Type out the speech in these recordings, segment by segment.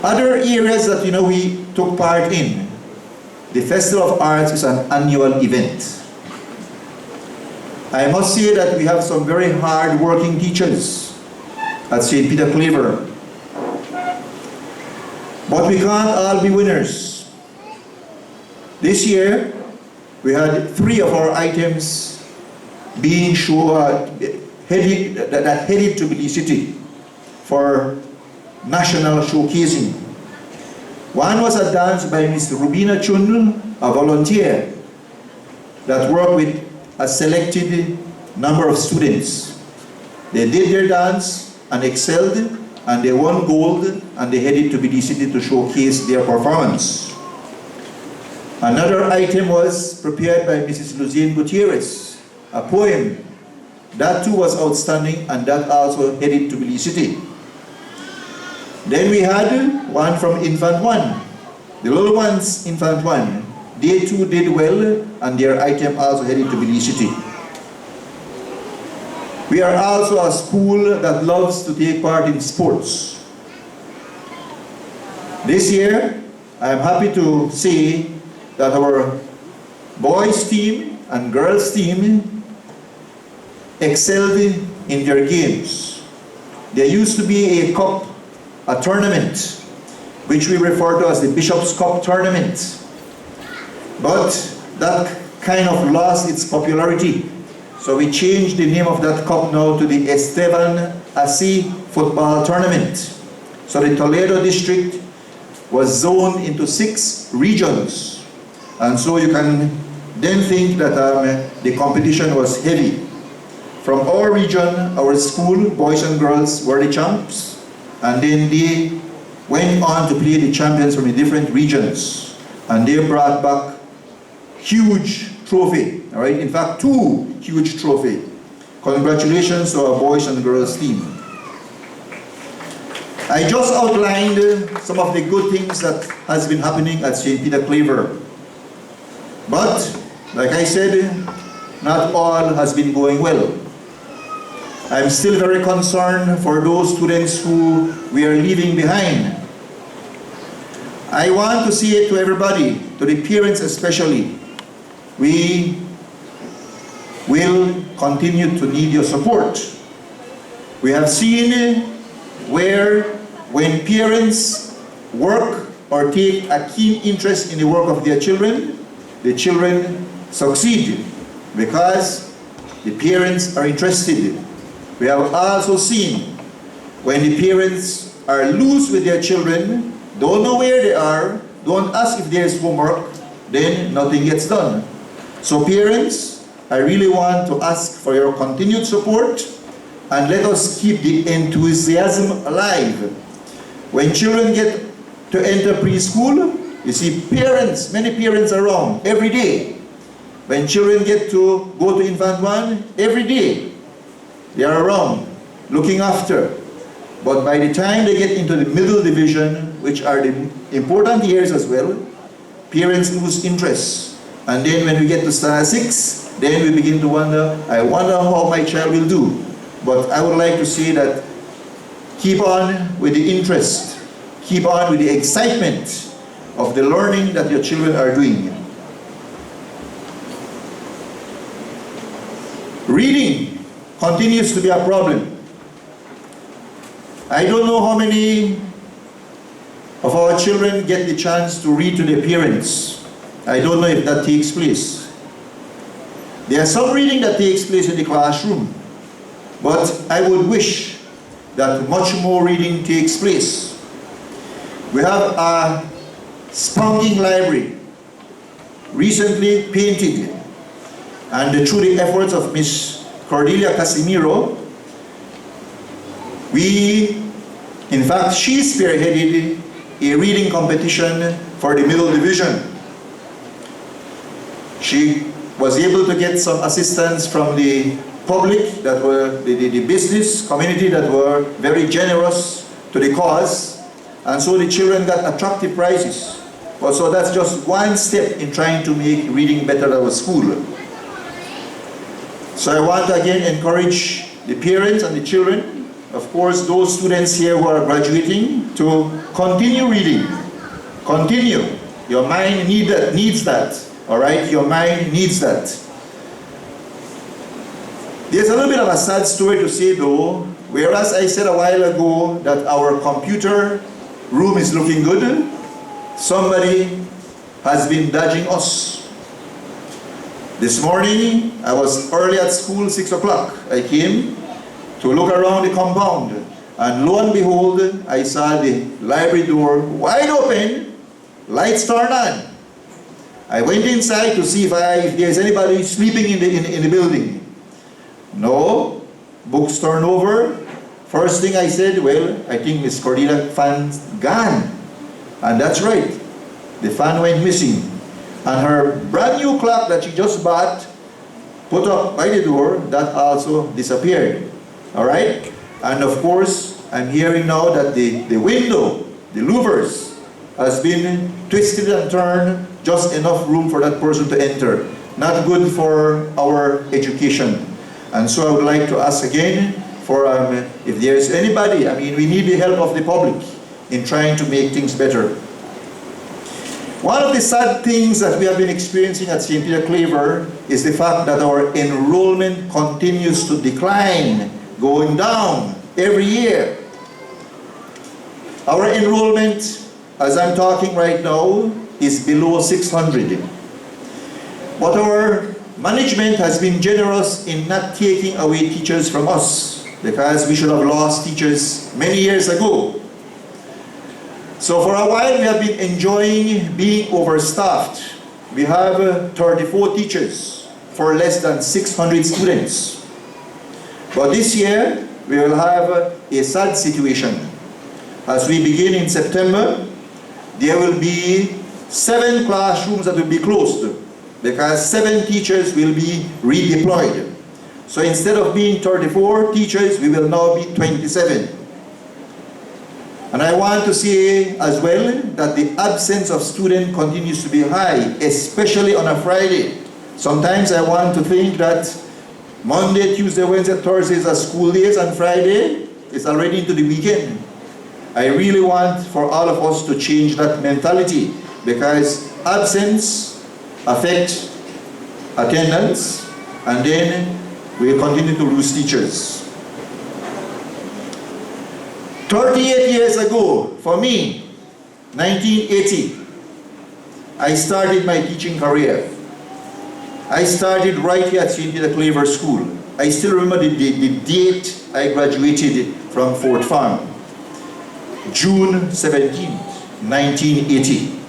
Other areas that we took part in, the Festival of Arts is an annual event. I must say that we have some very hard-working teachers at St. Peter Claver. But we can't all be winners. This year, we had 3 of our items being headed to Belize City for national showcasing. One was a dance by Miss Rubina Chun, a volunteer that worked with a selected number of students. They did their dance and excelled, and they won gold, and they headed to Belize City to showcase their performance. Another item was prepared by Mrs. Luzienne Gutierrez, a poem. That too was outstanding, and that also headed to Belize City. Then we had one from Infant One. The little ones, Infant One, they too did well, and their item also headed to Belize City. We are also a school that loves to take part in sports. This year, I am happy to say that our boys team and girls team excelled in their games. There used to be a cup, a tournament, which we refer to as the Bishop's Cup tournament. But that kind of lost its popularity. So we changed the name of that cup now to the Esteban Assi Football Tournament. So the Toledo district was zoned into 6 regions. And so you can then think that the competition was heavy. From our region, our school, boys and girls, were the champs. And then they went on to play the champions from the different regions. And they brought back huge trophy, all right? In fact, 2 huge trophy. Congratulations to our boys and girls team. I just outlined some of the good things that has been happening at St. Peter Claver. But, like I said, not all has been going well. I'm still very concerned for those students who we are leaving behind. I want to say it to everybody, to the parents especially. We will continue to need your support. We have seen where when parents work or take a keen interest in the work of their children, the children succeed because the parents are interested. We have also seen when the parents are loose with their children, don't know where they are, don't ask if there is homework, then nothing gets done. So parents, I really want to ask for your continued support, and let us keep the enthusiasm alive. When children get to enter preschool, you see parents, many parents around every day. When children get to go to Infant One, every day they are around, looking after. But by the time they get into the middle division, which are the important years as well, parents lose interest. And then when we get to standard 6, then we begin to wonder, I wonder how my child will do. But I would like to say that keep on with the interest, keep on with the excitement of the learning that your children are doing. Reading continues to be a problem. I don't know how many of our children get the chance to read to their parents. I don't know if that takes place. There are some reading that takes place in the classroom, but I would wish that much more reading takes place. We have a spunking library, recently painted, and through the efforts of Miss Cordelia Casimiro, in fact, she spearheaded a reading competition for the middle division. She was able to get some assistance from the public, that were the business community, that were very generous to the cause, and so the children got attractive prizes. But so that's just one step in trying to make reading better at our school. So I want to again encourage the parents and the children of course, those students here who are graduating to continue reading. Continue. Your mind needs that. All right? Your mind needs that. There's a little bit of a sad story to say though, whereas I said a while ago that our computer room is looking good, somebody has been dodging us. This morning, I was early at school, 6 o'clock. I came to look around the compound, and lo and behold, I saw the library door wide open, lights turned on. I went inside to see if there's anybody sleeping in the building. No, books turned over. First thing I said, well, I think Miss Cordelia fan's gone. And that's right, the fan went missing. And her brand new clock that she just bought, put up by the door, that also disappeared. All right? And of course, I'm hearing now that the window, the louvers, has been twisted and turned, just enough room for that person to enter. Not good for our education. And so I would like to ask again for if there's anybody, I mean, we need the help of the public in trying to make things better. One of the sad things that we have been experiencing at St. Peter Claver is the fact that our enrollment continues to decline, going down every year. Our enrollment, as I'm talking right now, is below 600. But our management has been generous in not taking away teachers from us, because we should have lost teachers many years ago. So for a while we have been enjoying being overstaffed. We have 34 teachers for less than 600 students. But this year we will have a sad situation. As we begin in September, there will be 7 classrooms that will be closed because 7 teachers will be redeployed. So instead of being 34 teachers, we will now be 27. And I want to say as well that the absence of students continues to be high, especially on a Friday. Sometimes I want to think that Monday, Tuesday, Wednesday, Thursdays are school days, and Friday is already into the weekend. I really want for all of us to change that mentality, because absence affects attendance, and then we continue to lose teachers. 38 years ago, for me, 1980, I started my teaching career. I started right here at St. Peter Claver School. I still remember the date I graduated from Fort Farm. June 17th, 1980.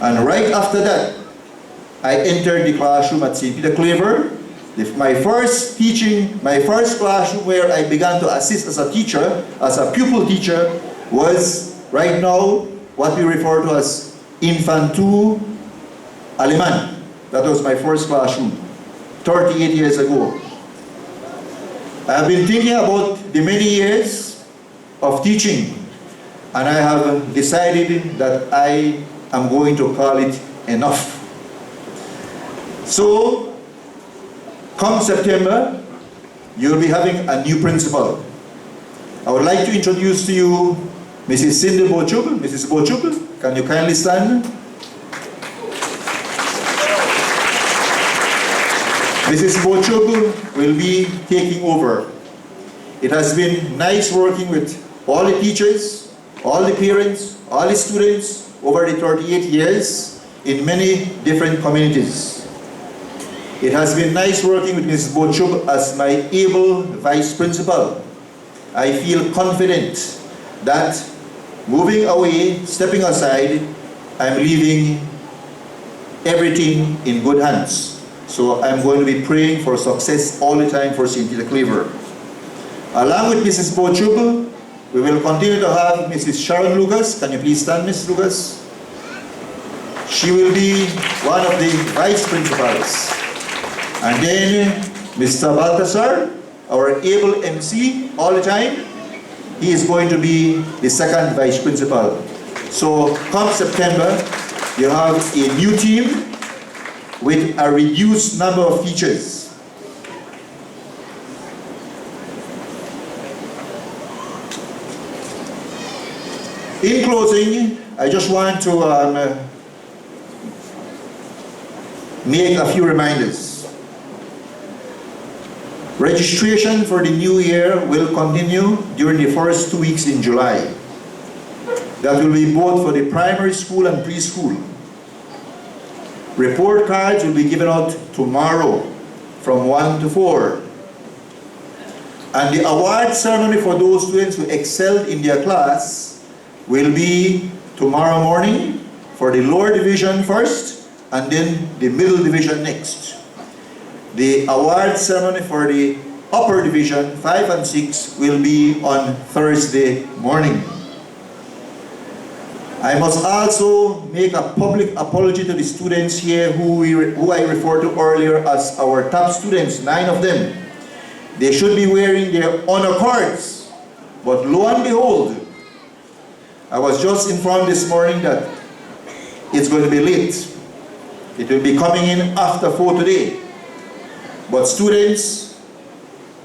And right after that, I entered the classroom at St. Peter Claver. My first classroom where I began to assist as a teacher, as a pupil teacher, was right now what we refer to as Infant 2 Aleman. That was my first classroom, 38 years ago. I have been thinking about the many years of teaching, and I have decided that I am going to call it enough. So, come September, you'll be having a new principal. I would like to introduce to you Mrs. Cindy Bochub. Mrs. Bochub, can you kindly stand? Mrs. Bochub will be taking over. It has been nice working with all the teachers, all the parents, all the students over the 38 years in many different communities. It has been nice working with Mrs. Bochub as my able vice principal. I feel confident that moving away, stepping aside, I'm leaving everything in good hands. So I'm going to be praying for success all the time for St. Peter Claver. Along with Mrs. Bochub, we will continue to have Mrs. Sharon Lucas. Can you please stand, Ms. Lucas? She will be one of the vice principals. And then Mr. Balthasar, our able MC all the time, he is going to be the second vice principal. So come September, you have a new team with a reduced number of teachers. In closing, I just want to make a few reminders. Registration for the new year will continue during the first 2 weeks in July. That will be both for the primary school and preschool. Report cards will be given out tomorrow from 1 to 4. And the award ceremony for those students who excelled in their class will be tomorrow morning for the lower division first and then the middle division next. The award ceremony for the upper division 5 and 6 will be on Thursday morning. I must also make a public apology to the students here who I referred to earlier as our top students, 9 of them. They should be wearing their honor cards, but lo and behold, I was just informed this morning that it's going to be late. It will be coming in after 4 today. But students,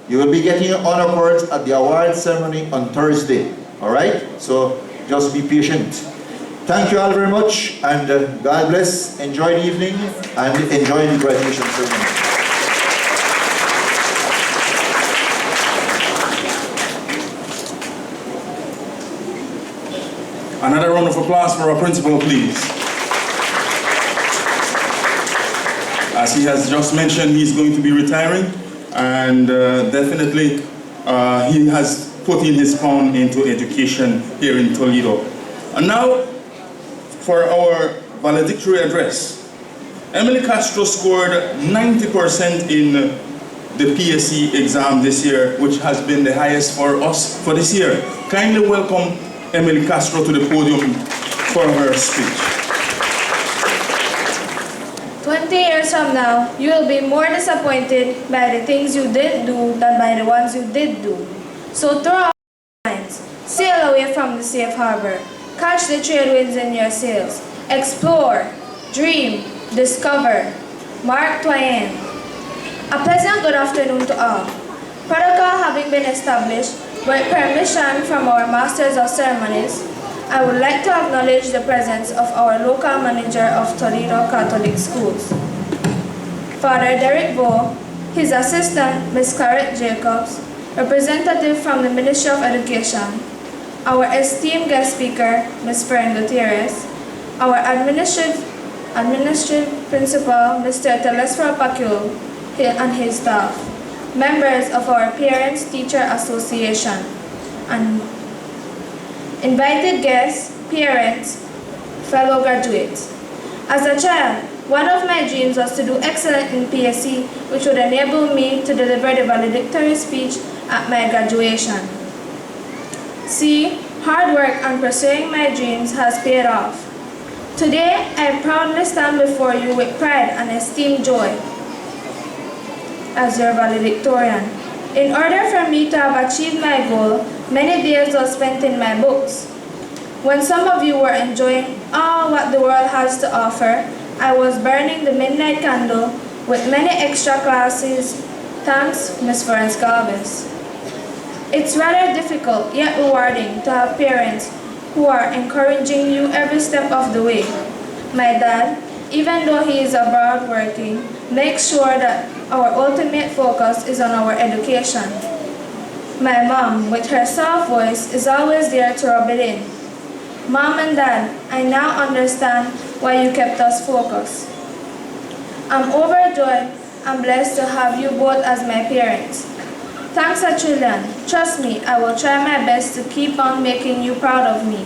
you will be getting your honor cards at the award ceremony on Thursday. All right? So just be patient. Thank you all very much, and God bless. Enjoy the evening and enjoy the graduation ceremony. Another round of applause for our principal, please. As he has just mentioned, he's going to be retiring, and definitely he has put in his pound into education here in Toledo. And now, for our valedictory address. Emily Castro scored 90% in the PSC exam this year, which has been the highest for us for this year. Kindly welcome Emily Castro to the podium for her speech. 20 years from now, you will be more disappointed by the things you didn't do than by the ones you did do. So throw out your lines, sail away from the safe harbor, catch the trade winds in your sails, explore, dream, discover. Mark Twain. A pleasant good afternoon to all. Protocol having been established, with permission from our Masters of Ceremonies, I would like to acknowledge the presence of our local manager of Toledo Catholic Schools, Father Derek Bowe, his assistant, Ms. Claret Jacobs, representative from the Ministry of Education, our esteemed guest speaker, Ms. Fern Gutierrez, our administrative principal, Mr. Telesforo Pacquiao, and his staff, members of our Parents-Teacher Association, and invited guests, parents, fellow graduates. As a child, one of my dreams was to do excellent in PSC, which would enable me to deliver the valedictory speech at my graduation. See, hard work and pursuing my dreams has paid off. Today, I proudly stand before you with pride and esteemed joy as your valedictorian. In order for me to have achieved my goal, many days were spent in my books. When some of you were enjoying all what the world has to offer, I was burning the midnight candle with many extra classes. Thanks, Ms. Florence Galvez. It's rather difficult yet rewarding to have parents who are encouraging you every step of the way. My dad, even though he is abroad working, makes sure that our ultimate focus is on our education. My mom, with her soft voice, is always there to rub it in. Mom and Dad, I now understand why you kept us focused. I'm overjoyed and blessed to have you both as my parents. Thanks a trillion. Trust me, I will try my best to keep on making you proud of me.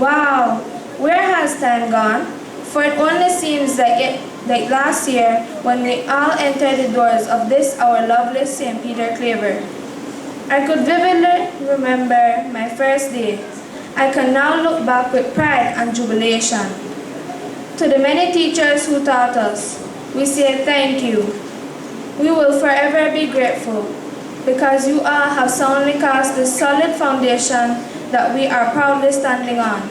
Wow, where has time gone? For it only seems like last year when we all entered the doors of this our lovely St. Peter Claver. I could vividly remember my first day. I can now look back with pride and jubilation. To the many teachers who taught us, we say thank you. We will forever be grateful, because you all have soundly cast the solid foundation that we are proudly standing on.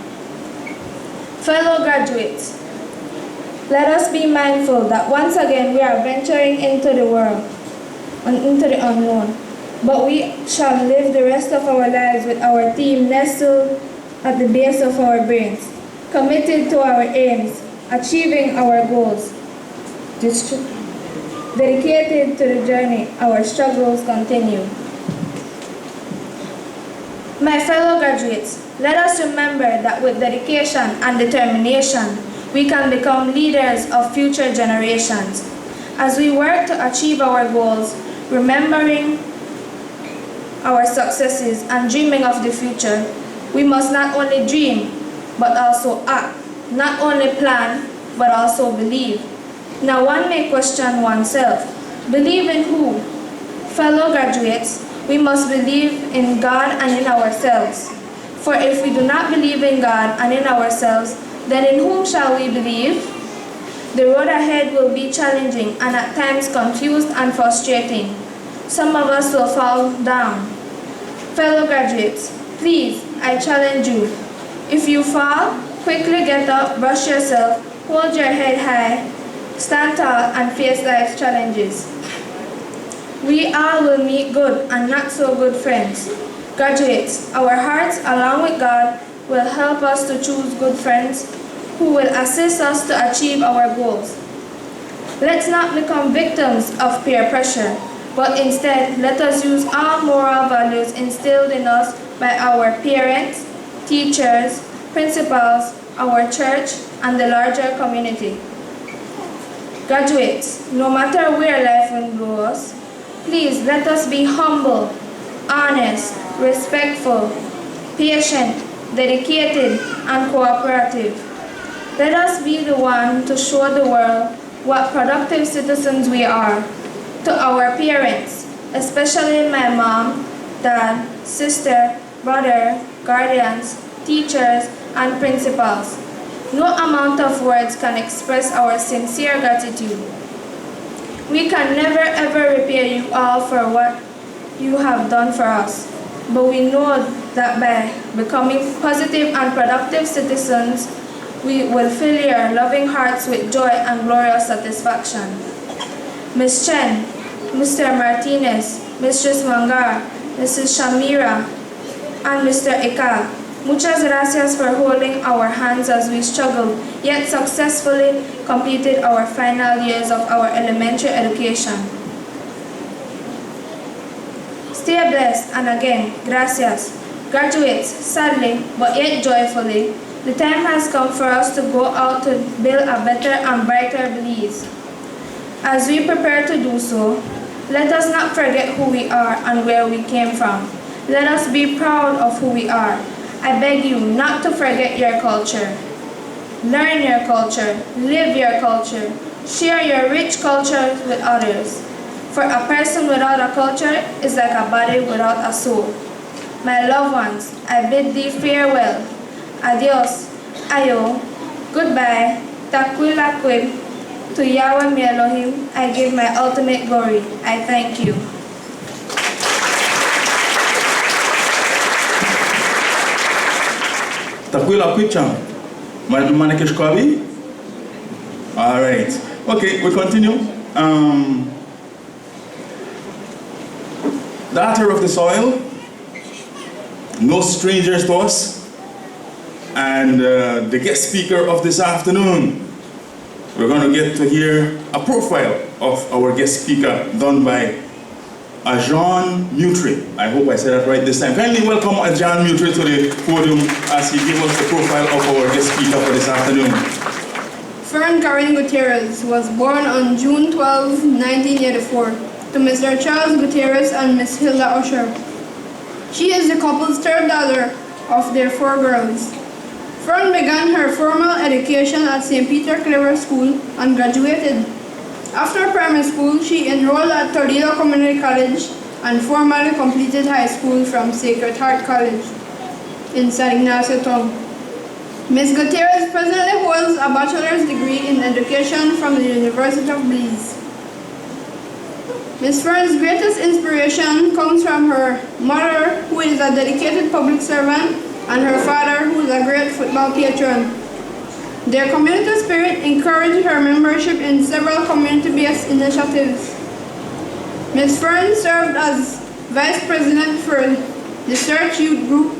Fellow graduates, let us be mindful that once again we are venturing into the world, into the unknown, but we shall live the rest of our lives with our team nestled at the base of our brains, committed to our aims, achieving our goals, dedicated to the journey, our struggles continue. My fellow graduates, let us remember that with dedication and determination, we can become leaders of future generations. As we work to achieve our goals, remembering our successes and dreaming of the future, we must not only dream, but also act, not only plan, but also believe. Now one may question oneself, believe in who? Fellow graduates, we must believe in God and in ourselves. For if we do not believe in God and in ourselves, then in whom shall we believe? The road ahead will be challenging and at times confused and frustrating. Some of us will fall down. Fellow graduates, please, I challenge you. If you fall, quickly get up, brush yourself, hold your head high, stand tall, and face life's challenges. We all will meet good and not so good friends. Graduates, our hearts, along with God, will help us to choose good friends who will assist us to achieve our goals. Let's not become victims of peer pressure, but instead let us use all moral values instilled in us by our parents, teachers, principals, our church, and the larger community. Graduates, no matter where life will blow us, please let us be humble, honest, respectful, patient, dedicated, and cooperative. Let us be the one to show the world what productive citizens we are. To our parents, especially my mom, dad, sister, brother, guardians, teachers, and principals. No amount of words can express our sincere gratitude. We can never ever repay you all for what you have done for us, but we know that by becoming positive and productive citizens, we will fill your loving hearts with joy and glorious satisfaction. Ms. Chen, Mr. Martinez, Mrs. Mangar, Mrs. Shamira, and Mr. Eka, muchas gracias for holding our hands as we struggled, yet successfully completed our final years of our elementary education. Stay blessed, and again, gracias. Graduates, sadly, but yet joyfully, the time has come for us to go out to build a better and brighter Belize. As we prepare to do so, let us not forget who we are and where we came from. Let us be proud of who we are. I beg you not to forget your culture. Learn your culture, live your culture, share your rich culture with others. For a person without a culture is like a body without a soul. My loved ones, I bid thee farewell. Adios, ayo, goodbye, takwila kwib. To Yahweh mi Elohim, I give my ultimate glory. I thank you. Takwila Kwicham. Manekesh Kwabi? All right. Okay, we continue. Daughter of the soil, no strangers to us, and the guest speaker of this afternoon. We're going to get to hear a profile of our guest speaker done by Jean Mutry. I hope I said that right this time. Kindly welcome Jean Mutry to the podium as he gives us the profile of our guest speaker for this afternoon. Fern Karen Gutierrez was born on June 12, 1984 to Mr. Charles Gutierrez and Miss Hilda Usher. She is the couple's third daughter of their 4 girls. Fern began her formal education at St. Peter Claver School and graduated. After primary school, she enrolled at Toledo Community College and formally completed high school from Sacred Heart College in San Ignacio Town. Ms. Gutierrez presently holds a bachelor's degree in education from the University of Belize. Ms. Fern's greatest inspiration comes from her mother, who is a dedicated public servant, and her father, who is a great football patron. Their community spirit encouraged her membership in several community-based initiatives. Ms. Fern served as vice president for the Search Youth Group,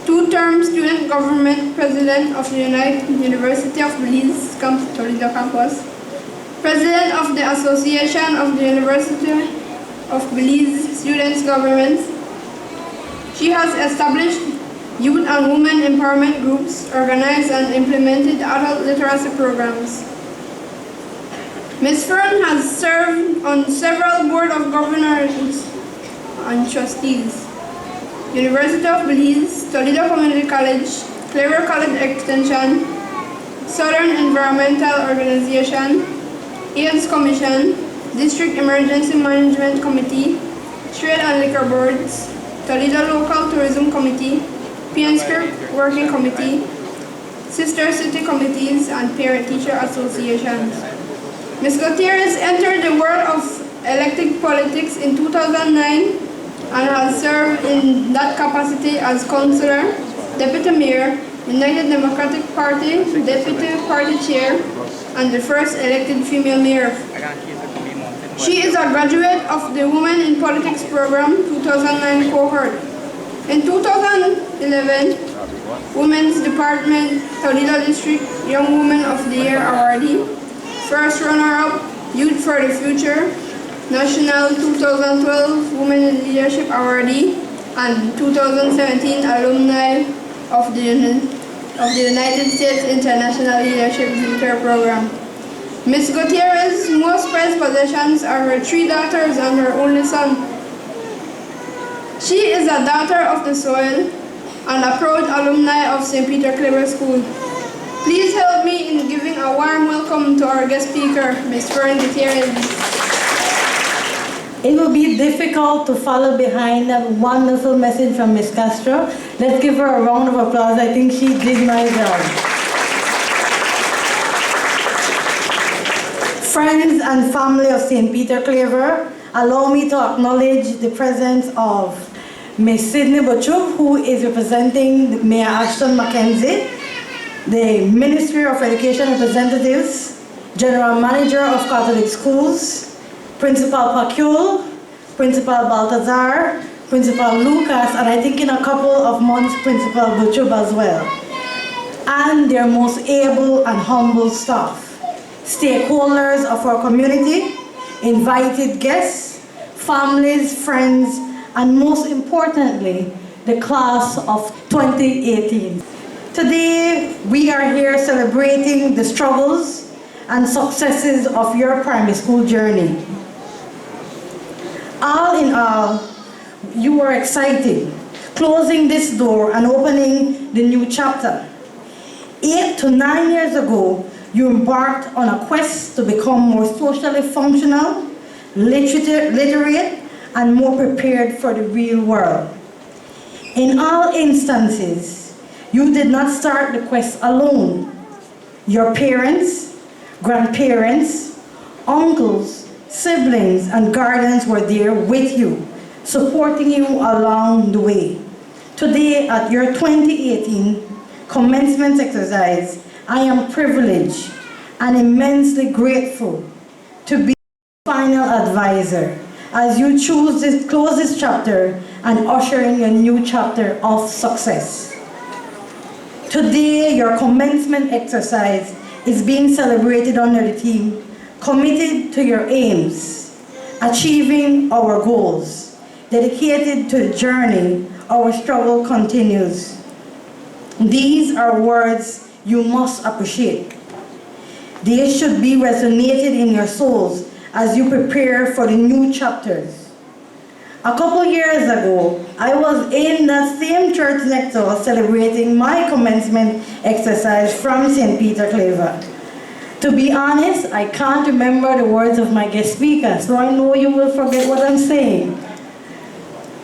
two-term student government president of the University of Belize Toledo campus, president of the Association of the University of Belize Students' Governments. She has established youth and women empowerment groups, organized and implemented adult literacy programs. Ms. Fern has served on several board of governors and trustees. University of Belize, Toledo Community College, Clacer College Extension, Southern Environmental Organization, AIDS Commission, District Emergency Management Committee, Trade and Liquor Boards, Toledo Local Tourism Committee, PN Working Committee, Sister City Committees, and Parent-Teacher Associations. Ms. Gutierrez entered the world of elected politics in 2009 and has served in that capacity as Councillor, Deputy Mayor, United Democratic Party, Deputy Party Chair, and the first elected female mayor. She is a graduate of the Women in Politics Program 2009 cohort. In 2011, Women's Department Toledo District Young Woman of the Year awardee, first runner-up Youth for the Future, National 2012 Women in Leadership awardee, and 2017 alumni of the United States International Leadership Visitor Program. Ms. Gutierrez's most prized possessions are her 3 daughters and her only son. She is a daughter of the soil and a proud alumni of St. Peter Claver School. Please help me in giving a warm welcome to our guest speaker, Ms. Fern Gutierrez. It will be difficult to follow behind that wonderful message from Ms. Castro. Let's give her a round of applause. I think she did my job. Friends and family of St. Peter Claver, allow me to acknowledge the presence of Ms. Sydney Butchuk, who is representing Mayor Ashton Mackenzie, the Ministry of Education representatives, General Manager of Catholic Schools, Principal Pacul, Principal Baltazar, Principal Lucas, and I think in a couple of months, Principal Butchub as well, and their most able and humble staff, stakeholders of our community, invited guests, families, friends, and most importantly, the class of 2018. Today, we are here celebrating the struggles and successes of your primary school journey. All in all, you were excited, closing this door and opening the new chapter. 8 to 9 years ago, you embarked on a quest to become more socially functional, literate, and more prepared for the real world. In all instances, you did not start the quest alone. Your parents, grandparents, uncles, siblings, and guardians were there with you, supporting you along the way. Today, at your 2018 commencement exercise, I am privileged and immensely grateful to be your final advisor as you choose to close this chapter and usher in a new chapter of success. Today, your commencement exercise is being celebrated under the theme, committed to your aims, achieving our goals, dedicated to the journey, our struggle continues. These are words you must appreciate. They should be resonated in your souls as you prepare for the new chapters. A couple years ago, I was in that same church next door celebrating my commencement exercise from St. Peter Claver. To be honest, I can't remember the words of my guest speaker, so I know you will forget what I'm saying.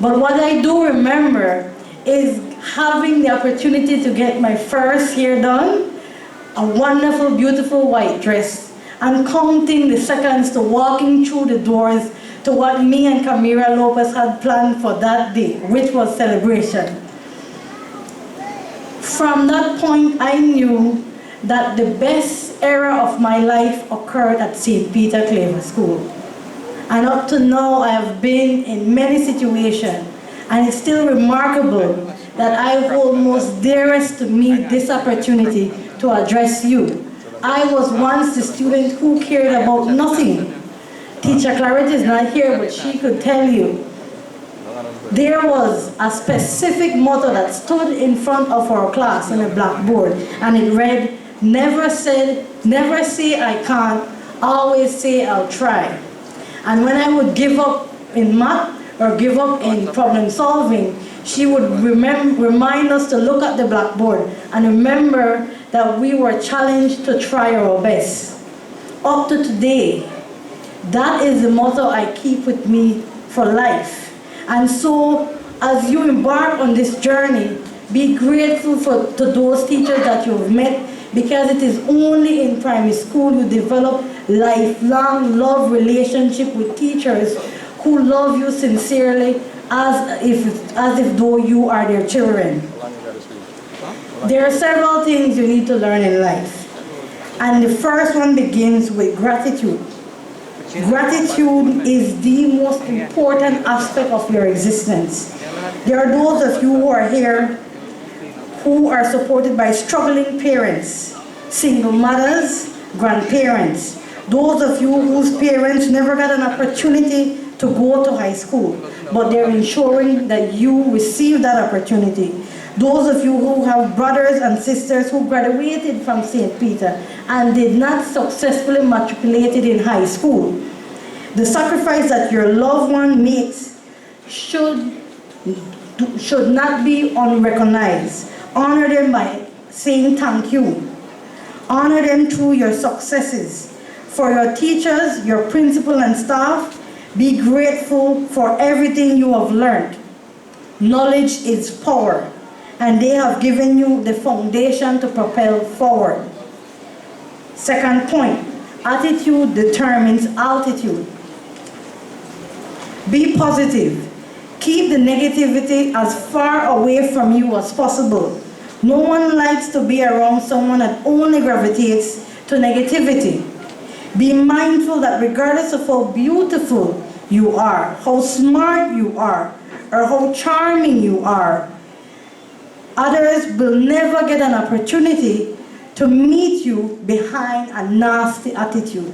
But what I do remember is having the opportunity to get my first hair done, a wonderful, beautiful white dress, and counting the seconds to walking through the doors to what me and Camila Lopez had planned for that day, which was celebration. From that point, I knew that the best era of my life occurred at St. Peter Claver School. And up to now, I have been in many situations, and it's still remarkable that I hold most dearest to me this opportunity to address you. I was once the student who cared about nothing. Teacher Claret is not here, but she could tell you. There was a specific motto that stood in front of our class on a blackboard, and it read, never say I can't, always say I'll try. And when I would give up in math or give up in problem solving, she would remind us to look at the blackboard and remember that we were challenged to try our best. Up to today, that is the motto I keep with me for life. And so, as you embark on this journey, be grateful to those teachers that you've met, because it is only in primary school you develop lifelong love relationship with teachers who love you sincerely as if though you are their children. There are several things you need to learn in life. And the first one begins with gratitude. Gratitude is the most important aspect of your existence. There are those of you who are here who are supported by struggling parents, single mothers, grandparents, those of you whose parents never got an opportunity to go to high school, but they're ensuring that you receive that opportunity. Those of you who have brothers and sisters who graduated from St. Peter and did not successfully matriculated in high school. The sacrifice that your loved one makes should not be unrecognized. Honor them by saying thank you. Honor them through your successes. For your teachers, your principal and staff, be grateful for everything you have learned. Knowledge is power, and they have given you the foundation to propel forward. Second point, attitude determines altitude. Be positive. Keep the negativity as far away from you as possible. No one likes to be around someone that only gravitates to negativity. Be mindful that regardless of how beautiful you are, how smart you are, or how charming you are, others will never get an opportunity to meet you behind a nasty attitude.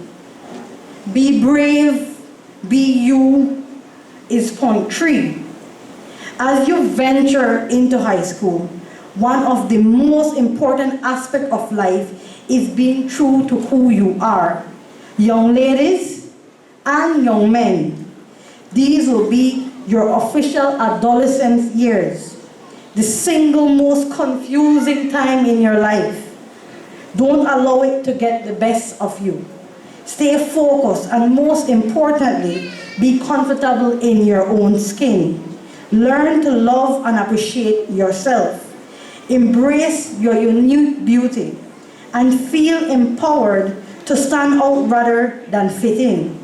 Be brave, be you is point 3. As you venture into high school, one of the most important aspects of life is being true to who you are. Young ladies and young men, these will be your official adolescence years, the single most confusing time in your life. Don't allow it to get the best of you. Stay focused, and most importantly, be comfortable in your own skin. Learn to love and appreciate yourself. Embrace your unique beauty and feel empowered to stand out rather than fit in.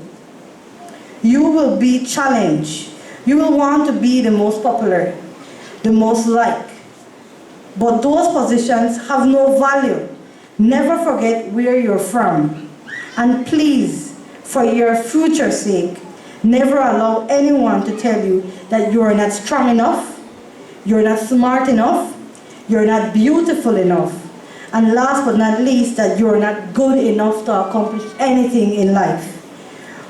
You will be challenged. You will want to be the most popular, the most liked. But those positions have no value. Never forget where you're from. And please, for your future's sake, never allow anyone to tell you that you are not strong enough, you're not smart enough, you're not beautiful enough, and last but not least, that you're not good enough to accomplish anything in life.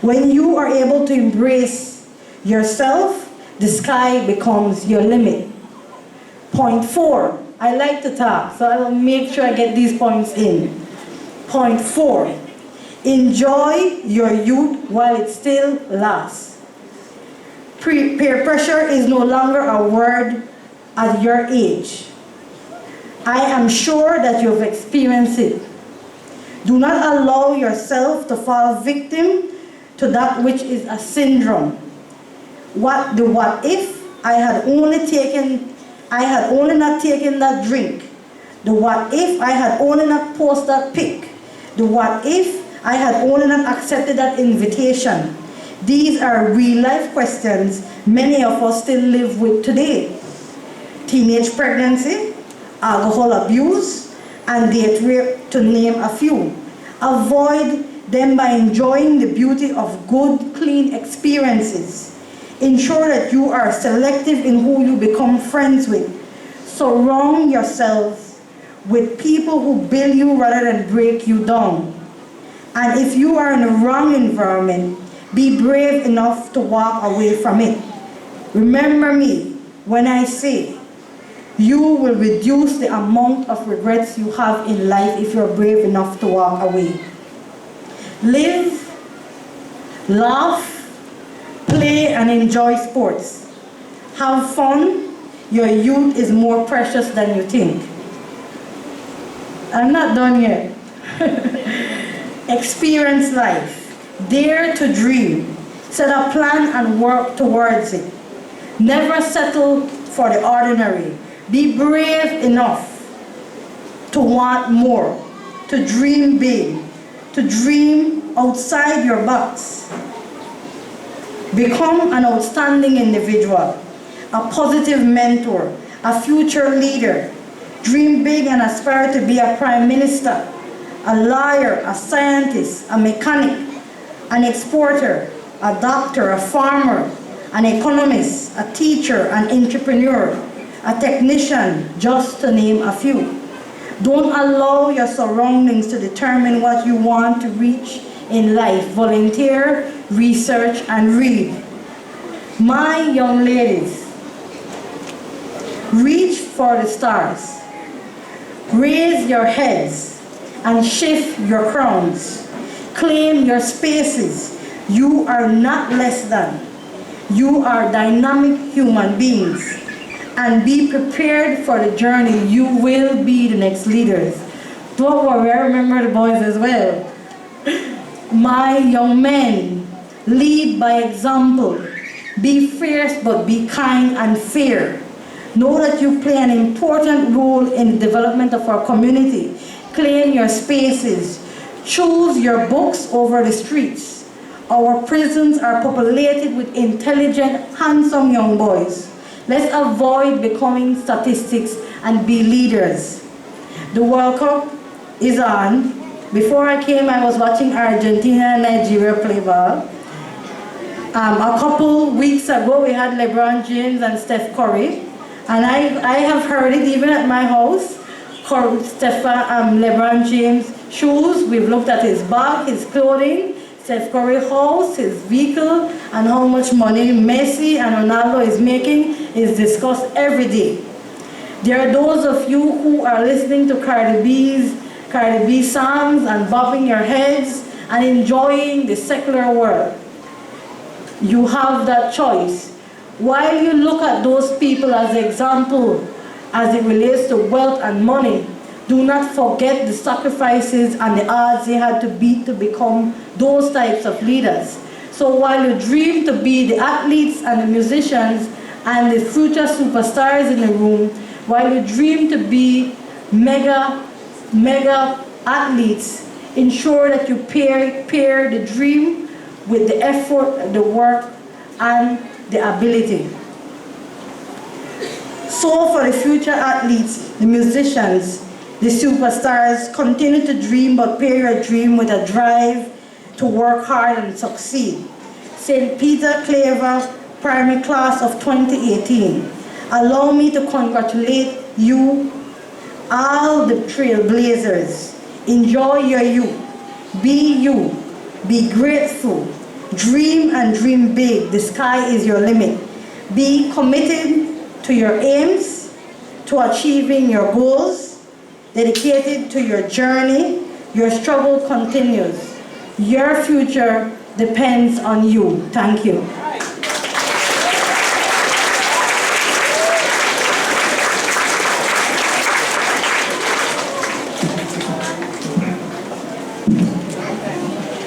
When you are able to embrace yourself, the sky becomes your limit. Point 4, I like to talk, so I will make sure I get these points in. Point 4, enjoy your youth while it still lasts. Peer pressure is no longer a word at your age. I am sure that you've experienced it. Do not allow yourself to fall victim to that which is a syndrome. What if I had only not taken that drink? The what if I had only not posted that pic? The what if I had only not accepted that invitation? These are real life questions many of us still live with today. Teenage pregnancy, alcohol abuse, and date rape, to name a few. Avoid them by enjoying the beauty of good, clean experiences. Ensure that you are selective in who you become friends with. Surround yourselves with people who build you rather than break you down. And if you are in the wrong environment, be brave enough to walk away from it. Remember me when I say you will reduce the amount of regrets you have in life if you're brave enough to walk away. Live, laugh, play, and enjoy sports. Have fun. Your youth is more precious than you think. I'm not done yet. Experience life. Dare to dream. Set a plan and work towards it. Never settle for the ordinary. Be brave enough to want more, to dream big, to dream outside your box. Become an outstanding individual, a positive mentor, a future leader. Dream big and aspire to be a prime minister, a lawyer, a scientist, a mechanic, an exporter, a doctor, a farmer, an economist, a teacher, an entrepreneur, a technician, just to name a few. Don't allow your surroundings to determine what you want to reach in life. Volunteer, research, and read. My young ladies, reach for the stars. Raise your heads and shift your crowns. Claim your spaces. You are not less than. You are dynamic human beings. And be prepared for the journey. You will be the next leaders. Don't worry, I remember the boys as well. My young men, lead by example. Be fierce but be kind and fair. Know that you play an important role in the development of our community. Claim your spaces. Choose your books over the streets. Our prisons are populated with intelligent, handsome young boys. Let's avoid becoming statistics and be leaders. The World Cup is on. Before I came, I was watching Argentina and Nigeria play ball. A couple weeks ago, we had LeBron James and Steph Curry. And I have heard it even at my house. LeBron James' shoes, we've looked at his bag, his clothing, Steph Curry house, his vehicle, and how much money Messi and Ronaldo is making is discussed every day. There are those of you who are listening to Cardi B songs and bobbing your heads and enjoying the secular world. You have that choice. While you look at those people as an example as it relates to wealth and money, do not forget the sacrifices and the odds they had to beat to become those types of leaders. So while you dream to be the athletes and the musicians and the future superstars in the room, while you dream to be mega athletes, ensure that you pair the dream with the effort, the work, and the ability. So for the future athletes, the musicians, the superstars, continue to dream, but pair your dream with a drive to work hard and succeed. St. Peter Claver Primary Class of 2018. Allow me to congratulate you, all the trailblazers. Enjoy your youth. Be you. Be grateful. Dream and dream big. The sky is your limit. Be committed to your aims, to achieving your goals, dedicated to your journey. Your struggle continues. Your future depends on you. Thank you.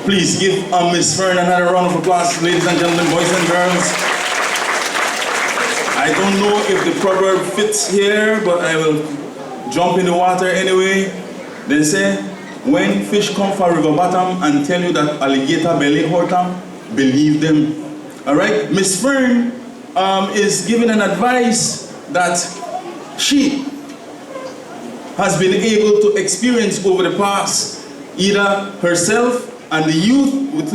Please give Ms. Fern another round of applause, ladies and gentlemen, boys and girls. I don't know if the proverb fits here, but I will jump in the water anyway. They say, when fish come from river bottom and tell you that alligator belly hurt them, believe them. All right? Ms. Fern is giving an advice that she has been able to experience over the past, either herself and the youth with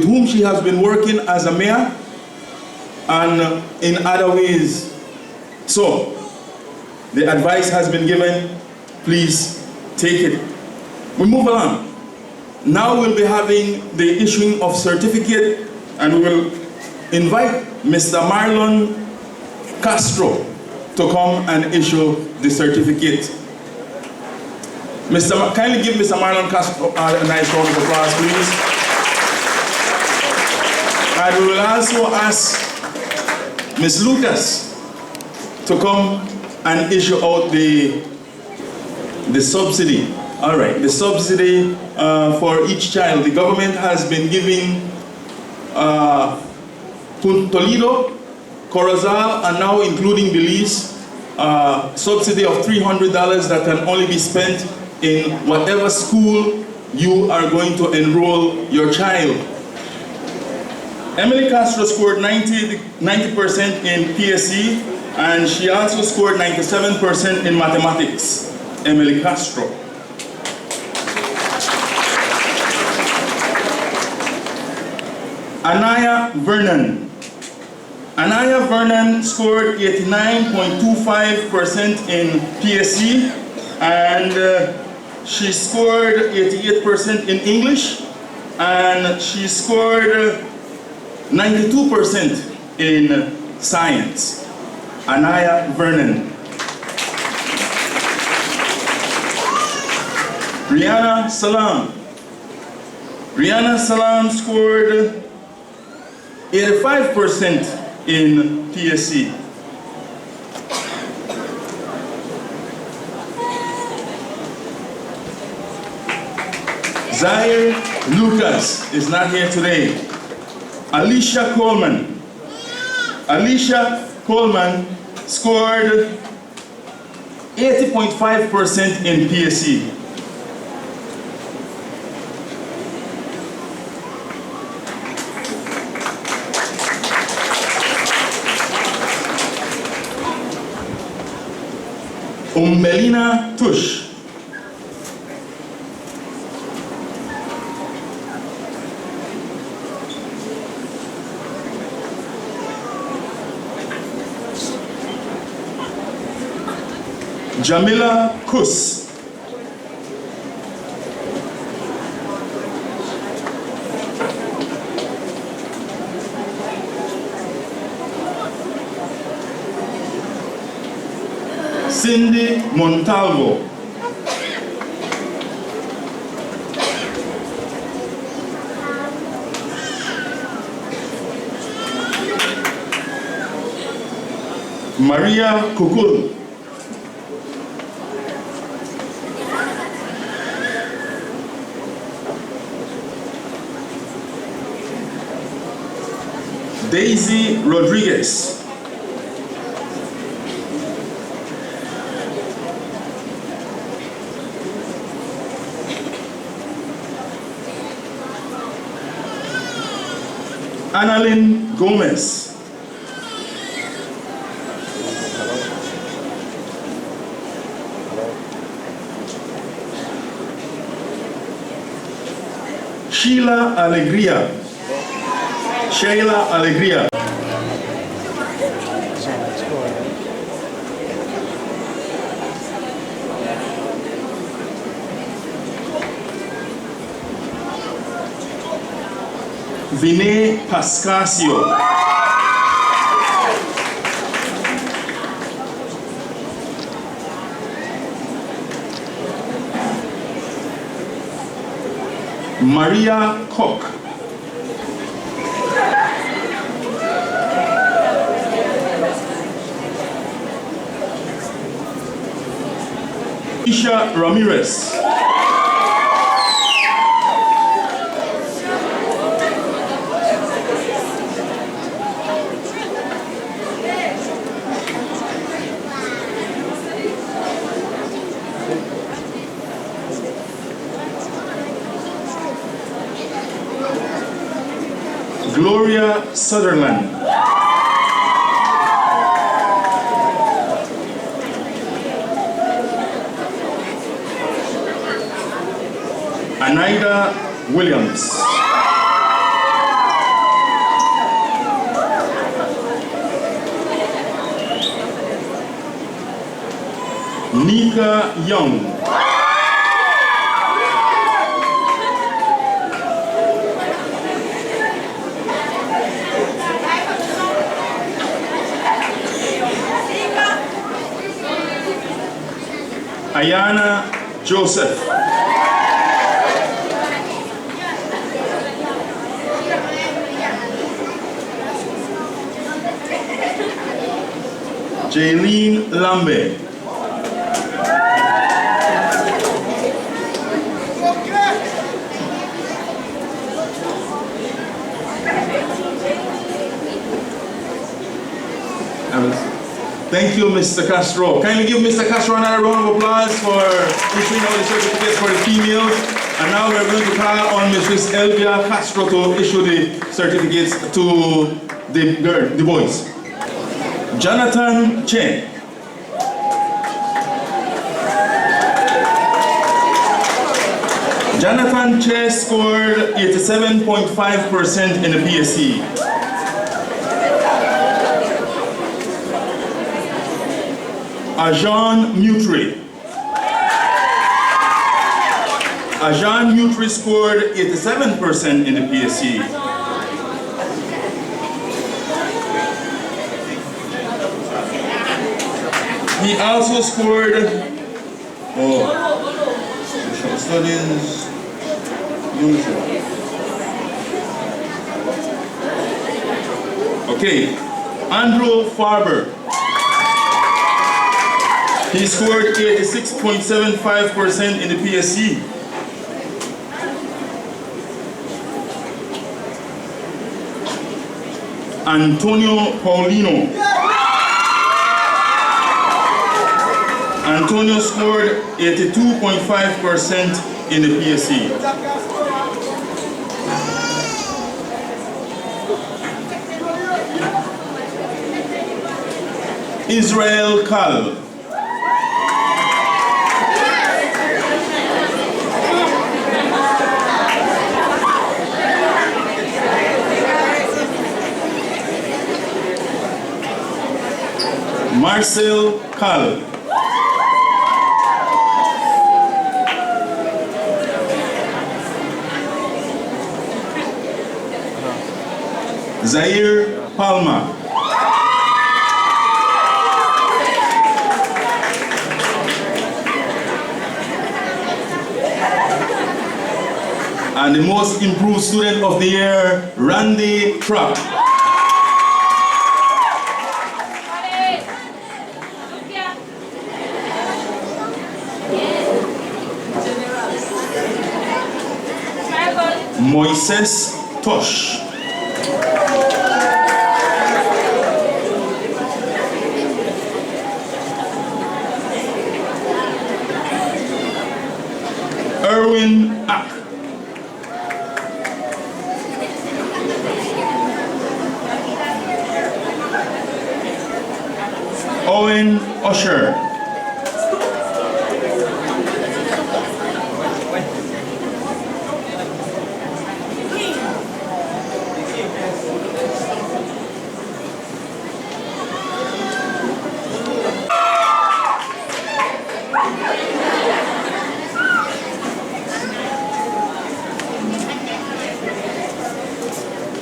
whom she has been working as a mayor and in other ways. So, The advice has been given. Please take it. We move along. Now we'll be having the issuing of certificate, and we will invite Mr. Marlon Castro to come and issue the certificate. Kindly give Mr. Marlon Castro a nice round of applause, please. And we will also ask Ms. Lucas to come and issue out the subsidy. All right, the subsidy for each child. The government has been giving Toledo, Corozal, and now including Belize, subsidy of $300 that can only be spent in whatever school you are going to enroll your child. Emily Castro scored 90% in PSE, and she also scored 97% in mathematics. Emily Castro. Anaya Vernon. Anaya Vernon scored 89.25% in PSE, and she scored 88% in English, and she scored 92% in science. Anaya Vernon. Rihanna Salam. Rihanna Salam scored 85% in PSC. Zaire Lucas is not here today. Alicia Coleman. Alicia Coleman scored 80.5% in PSC. Umbelina Tush. Jamila Kus. Cindy Montalvo. Maria Kukul. Daisy Rodriguez. Annalyn Gomez. Sheila Alegria. Sheila Alegria. Vinay Pascasio. Maria Koch. Isha Ramirez. Gloria Sutherland. Anaida Williams. Nika Young. Ayana Joseph. Jaylene Lambe. Thank you, Mr. Castro. Kindly give Mr. Castro another round of applause for issuing out the certificates for the females. And now we're going to call on Mrs. Elvia Castro to issue the certificates to the boys. Jonathan Chen. Jonathan Chen scored 87.5% in the PSC. Ajan Mutri. Ajan Mutri scored 87% in the PSC. He also scored social studies, okay, Andrew Farber. He scored 86.75% in the PSC. Antonio Paulino. Antonio scored 82.5% in the PSC. Israel Kal. Marcel Kal. Zaire Palma. And the most improved student of the year, Randy Trapp. Moises Tosh. Erwin Ack. Owen Usher.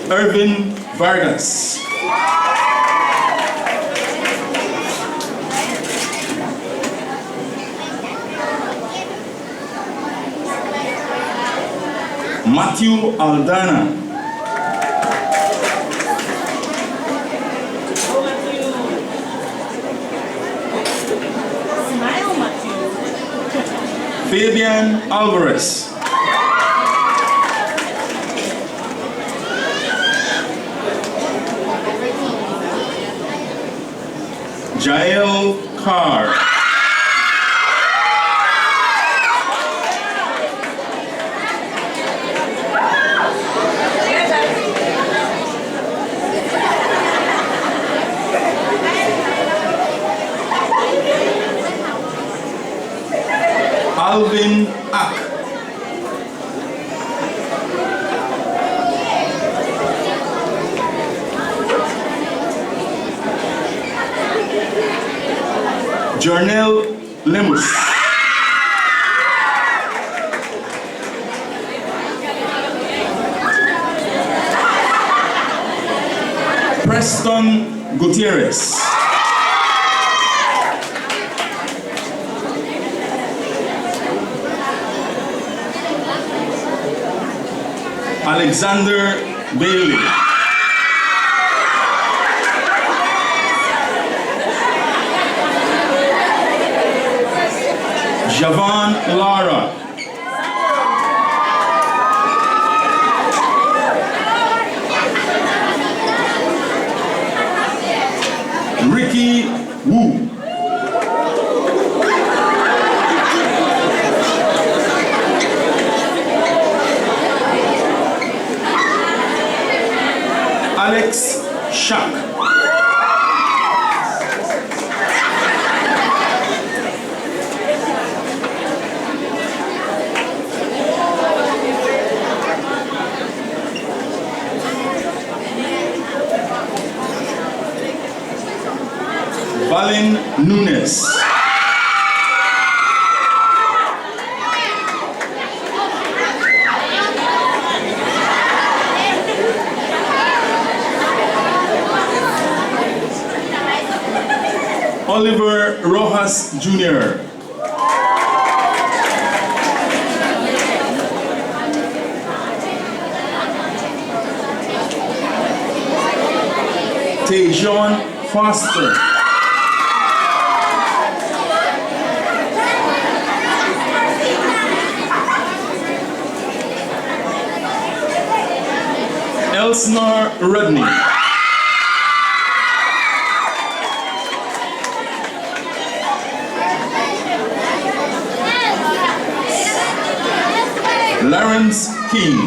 Irvin Vargas. Matthew Aldana. Fabian Alvarez. Jael Carr. Alvin Ack. Jornel Lemus. Preston Gutierrez. Alexander Bailey. Javon Lara. Ricky Wu. Alex Schack. Valen Nunes. Oliver Rojas Jr. Tejon Foster. Elsnar Rudney. Lawrence King.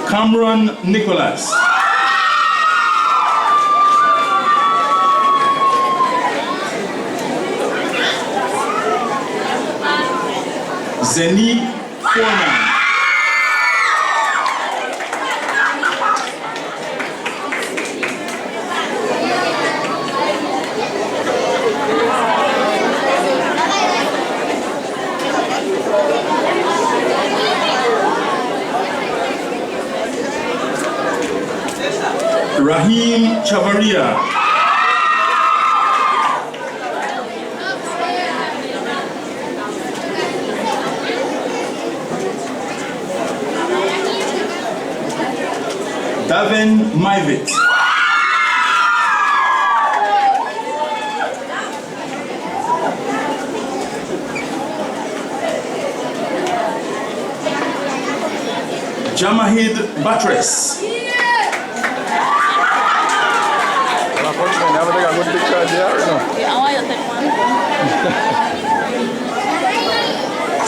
Cameron Nicholas. Zeni Foreman. Rahim Chavaria. Davin Mivit. Jamahid Batres.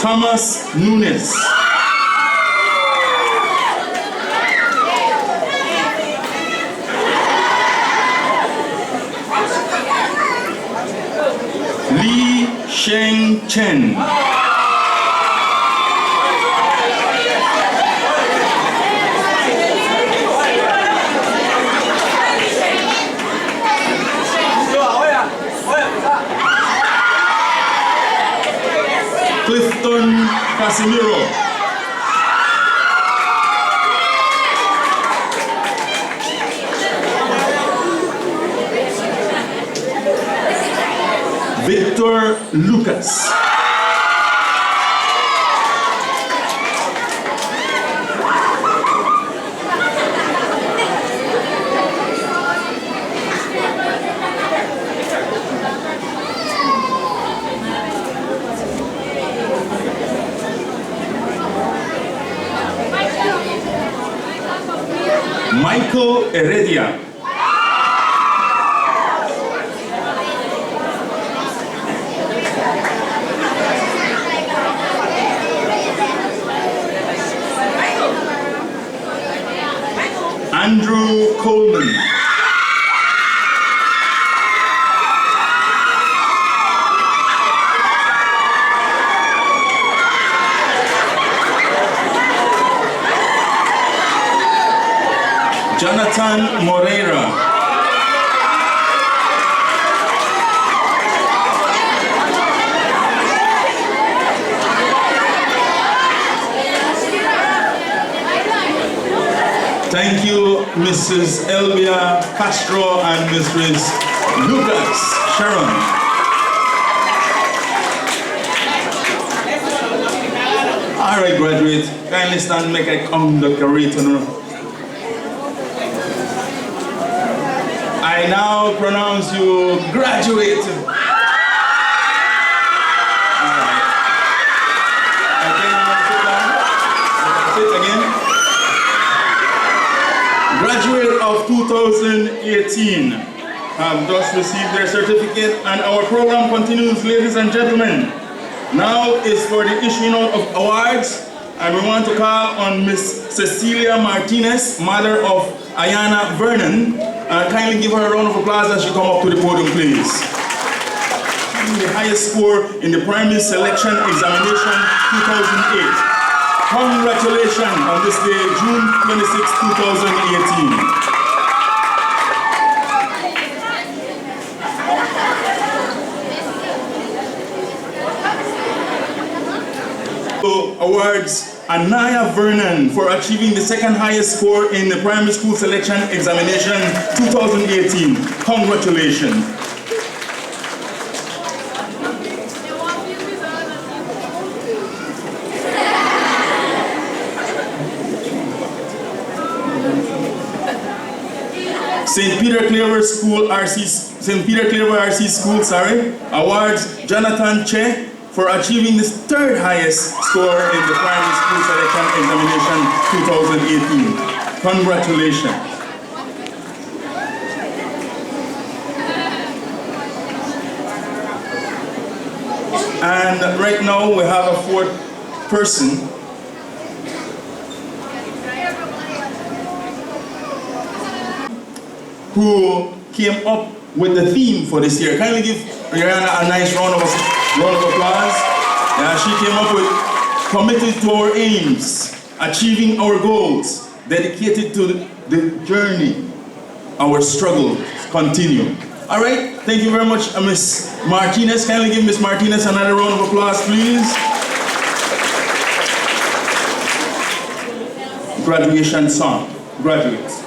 Thomas Nunes. Li Sheng Chen. Clifton Casimiro. Victor Lucas. Michael Heredia. Andrew Coleman. Jonathan Moreira. Thank you, Mrs. Elvia Castro and Mrs. Lucas Sharon. All right, graduate, kindly stand, make a conductorate. I now pronounce you graduate. All right. Okay, now sit down. Sit again. Graduate of 2018 have just received their certificate, and our program continues, ladies and gentlemen. Now is for the issuing out of awards, and we want to call on Miss Cecilia Martinez, mother of Ayana Vernon, and kindly give her a round of applause as she come up to the podium, please. The highest score in the primary selection examination 2008. Congratulations on this day, June 26, 2018. Awards Anaya Vernon for achieving the second highest score in the primary school selection examination 2018. Congratulations. St. Peter Claver RC School, awards Jonathan Che for achieving the third highest score in the primary school selection examination 2018. Congratulations. And right now we have a fourth person. Who came up with the theme for this year. Kindly give Rihanna a nice round of applause. Yeah, she came up with committed to our aims, achieving our goals, dedicated to the journey, our struggle continue. All right, thank you very much, Miss Martinez. Kindly give Miss Martinez another round of applause, please. Graduation song, graduates.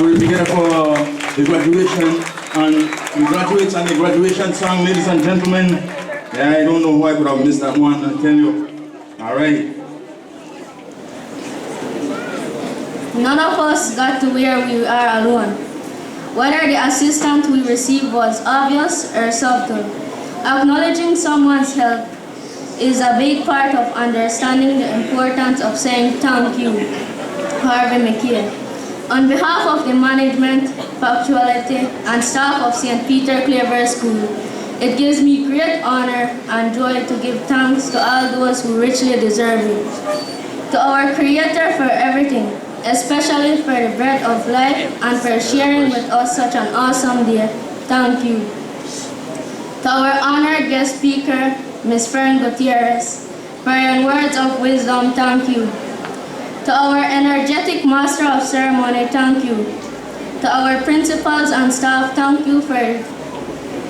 So we begin for the graduation and the graduates and the graduation song, ladies and gentlemen. Yeah, I don't know why, but I've missed that one, I tell you. All right. None of us got to where we are alone. Whether the assistance we received was obvious or subtle, acknowledging someone's help is a big part of understanding the importance of saying thank you. Harvey McKay. On behalf of the management, faculty, and staff of St. Peter Claver School, it gives me great honor and joy to give thanks to all those who richly deserve it. To our Creator for everything, especially for the breath of life and for sharing with us such an awesome day, thank you. To our honored guest speaker, Ms. Fern Gutierrez, for your words of wisdom, thank you. To our energetic Master of Ceremony, thank you. To our principals and staff, thank you for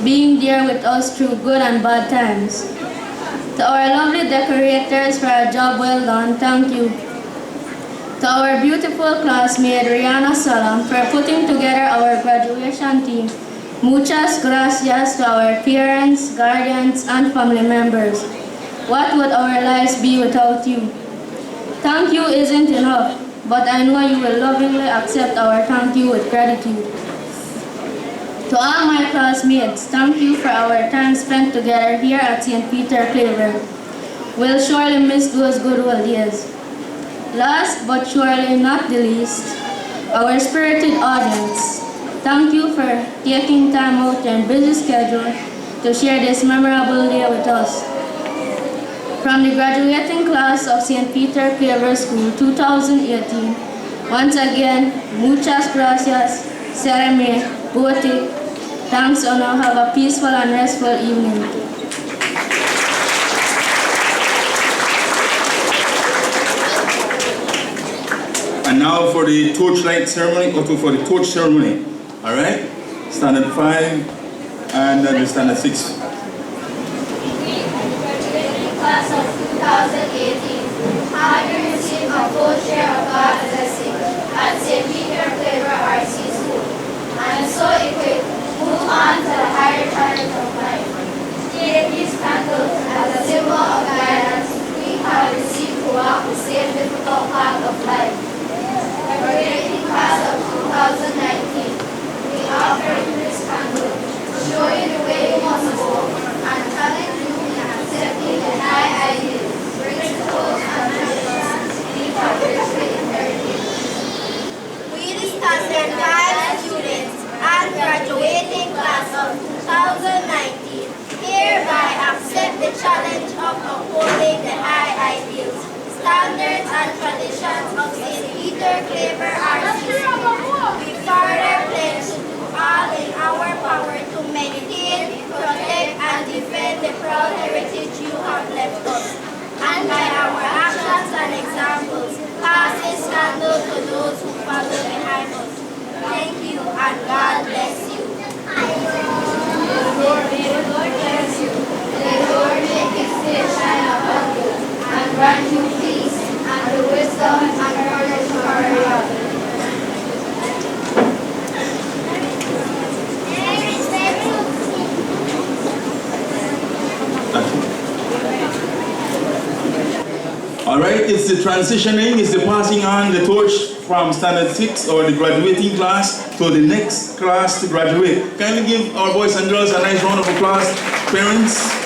being there with us through good and bad times. To our lovely decorators for a job well done, thank you. To our beautiful classmate, Rihanna Salam, for putting together our graduation team, muchas gracias to our parents, guardians, and family members. What would our lives be without you? Thank you isn't enough, but I know you will lovingly accept our thank you with gratitude. To all my classmates, thank you for our time spent together here at St. Peter Claver. We'll surely miss those good old days. Last but surely not the least, our spirited audience, thank you for taking time out in your busy schedule to share this memorable day with us. From the graduating class of St. Peter Claver School 2018, once again, muchas gracias, Sereme, Bote, thanks and have a peaceful and restful evening. And now for the torchlight ceremony, or for the torch ceremony. All right? Standard 5 and then the standard 6. Class of 2018, having received a full share of God's blessing at St. Peter Claver RC School, and so equipped, move on to the higher challenge of life. Take these candles as a symbol of guidance we have received to walk the same difficult path of life. Graduating class of 2019, we offer you this candle, show you the way you must go, and challenge you in accepting the high ideals, principles, and traditions we have richly inherited. We, the standard 5 students and graduating class of 2019, hereby accept the challenge of upholding the high ideals, standards, and traditions of St. Peter Claver RC School. We further pledge to do all in our power to maintain, protect, and defend the proud heritage you have left us, and by our actions and examples, pass this candle to those who follow behind us. Thank you, and God bless you. May the Lord bless you. May the Lord make his face shine upon you, and grant you peace, and the wisdom and courage to carry on. All right, it's the transitioning, it's the passing on the torch from standard 6 or the graduating class to the next class to graduate. Kindly give our boys and girls a nice round of applause. Parents.